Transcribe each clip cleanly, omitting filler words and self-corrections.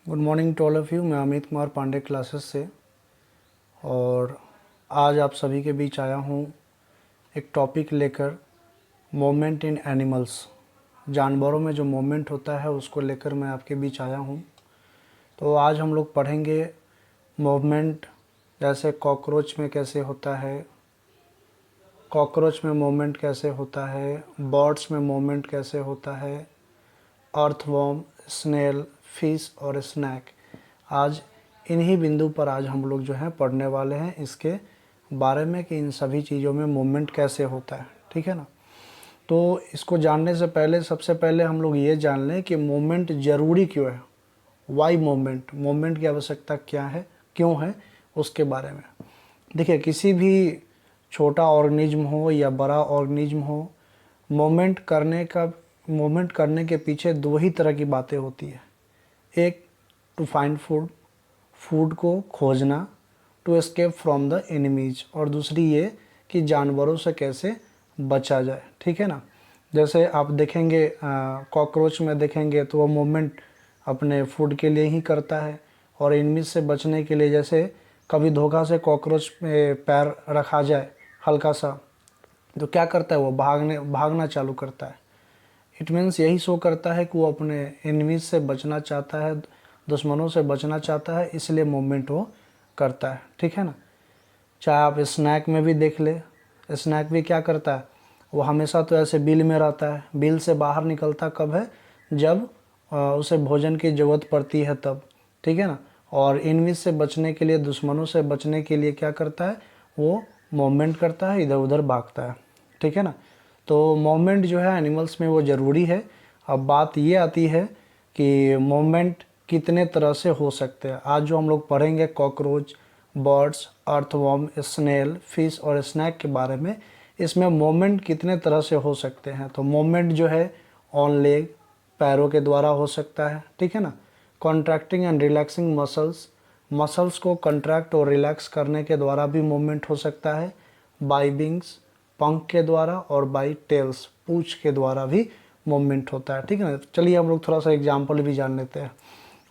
Good morning to all of you. मैं Amit Kumar Pandey classes से, और आज आप सभी के बीच आया हूँ एक टॉपिक लेकर, मोमेंट इन एनिमल्स। जानवरों में जो मोमेंट होता है उसको लेकर मैं आपके बीच आया हूँ। तो आज हम लोग पढ़ेंगे मोमेंट, जैसे कॉकरोच में कैसे होता है, कॉकरोच में मोमेंट कैसे होता है, बर्ड्स में मोमेंट कैसे होता है, अर्थवर्म, स्नेल, फिश और स्नैक। आज इन्हीं बिंदु पर आज हम लोग जो है पढ़ने वाले हैं इसके बारे में कि इन सभी चीज़ों में मूवमेंट कैसे होता है। ठीक है ना। तो इसको जानने से पहले सबसे पहले हम लोग ये जान लें कि मूवमेंट ज़रूरी क्यों है। वाई मूवमेंट, मूवमेंट की आवश्यकता क्या है, क्यों है, उसके बारे में देखिए। किसी भी छोटा ऑर्गेनिज्म हो या बड़ा ऑर्गेनिज्म हो, मूवमेंट करने के पीछे दो ही तरह की बातें होती है। एक, टू फाइंड फूड, फूड को खोजना, to escape from the enemies, और दूसरी ये कि जानवरों से कैसे बचा जाए। ठीक है ना। जैसे आप देखेंगे कॉकरोच में देखेंगे तो वो मूवमेंट अपने फूड के लिए ही करता है, और एनिमीज से बचने के लिए, जैसे कभी धोखा से कॉकरोच में पैर रखा जाए हल्का सा, तो क्या करता है वो भागना चालू करता है। इट मीन्स यही शो करता है कि वो अपने एनिमीज से बचना चाहता है, दुश्मनों से बचना चाहता है, इसलिए मूवमेंट वो करता है। ठीक है ना। चाहे आप स्नैक में भी देख ले, स्नैक भी क्या करता है, वो हमेशा तो ऐसे बिल में रहता है। बिल से बाहर निकलता कब है, जब उसे भोजन की ज़रूरत पड़ती है तब। ठीक है ना। और एनिमीज से बचने के लिए, दुश्मनों से बचने के लिए क्या करता है, वो मूवमेंट करता है, इधर उधर भागता है। ठीक है ना। तो मूवमेंट जो है एनिमल्स में वो ज़रूरी है। अब बात ये आती है कि मूवमेंट कितने तरह से हो सकते हैं। आज जो हम लोग पढ़ेंगे cockroach, birds, earthworm, snail, fish और स्नैक के बारे में, इसमें मूवमेंट कितने तरह से हो सकते हैं। तो मूवमेंट जो है ऑन लेग, पैरों के द्वारा हो सकता है। ठीक है ना। Contracting and relaxing muscles, muscles को कंट्रैक्ट और रिलैक्स करने के द्वारा भी मूवमेंट हो सकता है। बाई विंग्स, पंख के द्वारा, और बाई टेल्स, पूंछ के द्वारा भी मूवमेंट होता है। ठीक है ना। चलिए हम लोग थोड़ा सा एग्जांपल भी जान लेते हैं।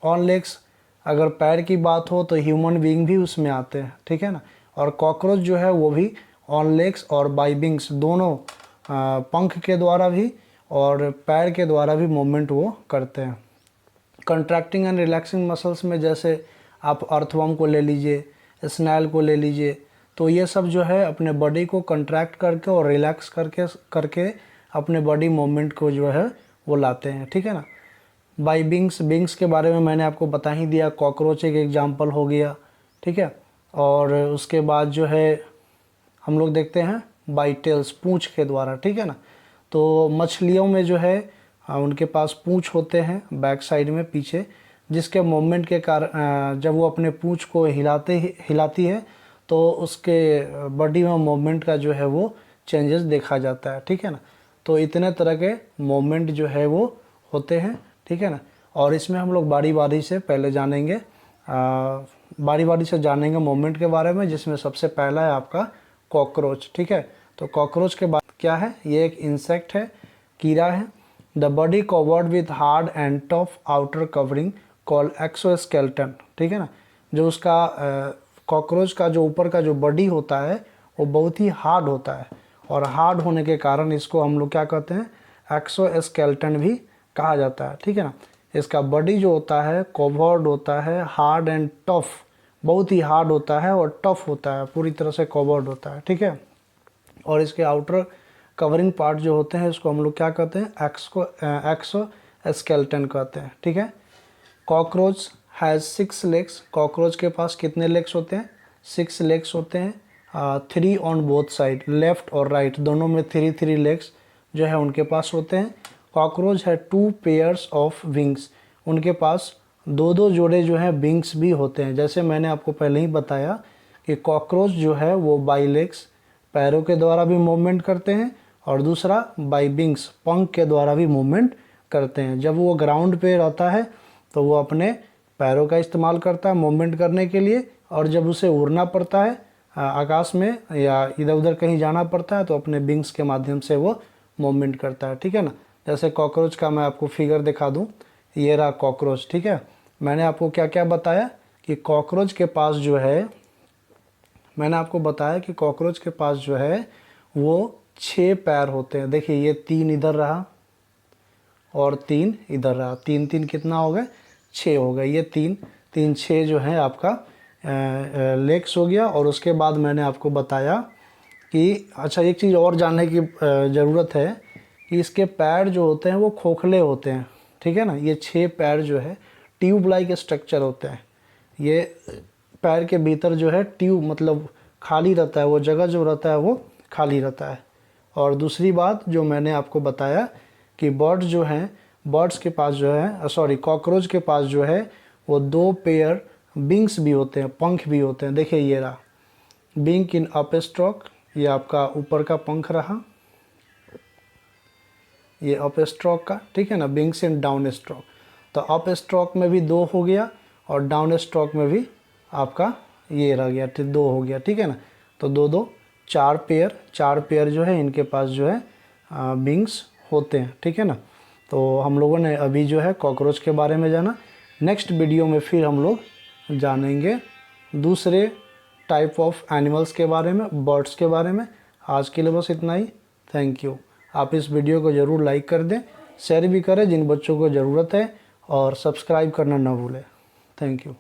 ऑन लेग्स, अगर पैर की बात हो तो ह्यूमन बीइंग भी उसमें आते हैं। ठीक है ना। और कॉकरोच जो है वो भी ऑन लेग्स और बाई विंग्स, दोनों पंख के द्वारा भी और पैर के द्वारा भी मूवमेंट वो करते हैं। कंट्रैक्टिंग एंड रिलैक्सिंग मसल्स में जैसे आप अर्थवर्म को ले लीजिए, स्नैल को ले लीजिए, तो ये सब जो है अपने बॉडी को कंट्रैक्ट करके और रिलैक्स करके करके अपने बॉडी मूवमेंट को जो है वो लाते हैं। ठीक है ना। बाई विंग्स, विंग्स के बारे में मैंने आपको बता ही दिया, कॉकरोच एक एग्जांपल हो गया। ठीक है। और उसके बाद जो है हम लोग देखते हैं बाई टेल्स, पूंछ के द्वारा। ठीक है ना। तो मछलियों में जो है उनके पास पूंछ होते हैं बैक साइड में पीछे, जिसके मूवमेंट के कारण जब वो अपने पूंछ को हिलाती है तो उसके बॉडी में मूवमेंट का जो है वो चेंजेस देखा जाता है। ठीक है ना। तो इतने तरह के मूवमेंट जो है वो होते हैं। ठीक है ना। और इसमें हम लोग बारी बारी से पहले जानेंगे, बारी बारी से जानेंगे मूवमेंट के बारे में, जिसमें सबसे पहला है आपका कॉकरोच। ठीक है। तो कॉकरोच के बाद क्या है, ये एक इंसेक्ट है, कीड़ा है। The body covered with hard and tough outer covering called exoskeleton. ठीक है ना। जो उसका कॉकरोच का जो ऊपर का जो बॉडी होता है वो बहुत ही हार्ड होता है, और हार्ड होने के कारण इसको हम लोग क्या कहते हैं, एक्सोस्केलेटन भी कहा जाता है। ठीक है ना। इसका बॉडी जो होता है कवर्ड होता है, हार्ड एंड टफ, बहुत ही हार्ड होता है और टफ होता है, पूरी तरह से कवर्ड होता है। ठीक है। और इसके आउटर कवरिंग पार्ट जो होते हैं इसको हम लोग क्या कहते हैं, एक्सोस्केलेटन कहते हैं। ठीक है। कॉकरोच हैज़ 6 लेग्स, कॉकरोच के पास कितने लेग्स होते हैं, 6 लेग्स होते हैं। 3 ऑन बोथ साइड, लेफ्ट और राइट दोनों में 3 लेग्स जो है उनके पास होते हैं। कॉकरोच है 2 पेयर्स ऑफ विंग्स, उनके पास दो जोड़े जो है विंग्स भी होते हैं। जैसे मैंने आपको पहले ही बताया कि कॉकरोच जो है वो बाई लेग्स, पैरों के द्वारा भी मूवमेंट करते हैं, और दूसरा बाई विंग्स, पंख के द्वारा भी मूवमेंट करते हैं। जब वो ग्राउंड पे रहता है तो वो अपने पैरों का इस्तेमाल करता है मूवमेंट करने के लिए, और जब उसे उड़ना पड़ता है आकाश में या इधर उधर कहीं जाना पड़ता है तो अपने विंग्स के माध्यम से वो मूवमेंट करता है। ठीक है ना। जैसे कॉकरोच का मैं आपको फिगर दिखा दूं, ये रहा कॉकरोच। ठीक है। मैंने आपको क्या क्या बताया कि कॉकरोच के पास जो है, मैंने आपको बताया कि कॉकरोच के पास जो है वो 6 पैर होते हैं। देखिए ये 3 इधर रहा और 3 इधर रहा, 3 3 कितना हो गए, 6 हो गए। ये 3 3 6 जो है आपका लेग्स हो गया। और उसके बाद मैंने आपको बताया कि अच्छा एक चीज़ और जानने की ज़रूरत है कि इसके पैर जो होते हैं वो खोखले होते हैं, ठीक है ना। ये 6 पैर जो है ट्यूब लाइक स्ट्रक्चर होते हैं। ये पैर के भीतर जो है ट्यूब मतलब खाली रहता है, वो जगह जो रहता है वो खाली रहता है। और दूसरी बात जो मैंने आपको बताया कि बर्ड्स जो हैं, बर्ड्स के पास जो है सॉरी कॉकरोच के पास जो है वो 2 पेयर विंग्स भी होते हैं, पंख भी होते हैं। देखिए ये रहा विंग इन अप स्ट्रोक, ये आपका ऊपर का पंख रहा, ये अप स्ट्रोक का, ठीक है ना। विंग्स इन डाउन स्ट्रोक, तो अप स्ट्रोक में भी 2 हो गया और डाउन स्ट्रोक में भी आपका ये रह गया, 2 हो गया, ठीक है ना। तो 2 2 4 पेयर, 4 पेयर जो है इनके पास जो है विंग्स होते हैं, ठीक है ना। तो हम लोगों ने अभी जो है कॉकरोच के बारे में जाना। नेक्स्ट वीडियो में फिर हम लोग जानेंगे दूसरे टाइप ऑफ एनिमल्स के बारे में, बर्ड्स के बारे में। आज के लिए बस इतना ही। Thank you. आप इस वीडियो को ज़रूर लाइक कर दें, शेयर भी करें जिन बच्चों को ज़रूरत है, और सब्सक्राइब करना ना भूलें। Thank you.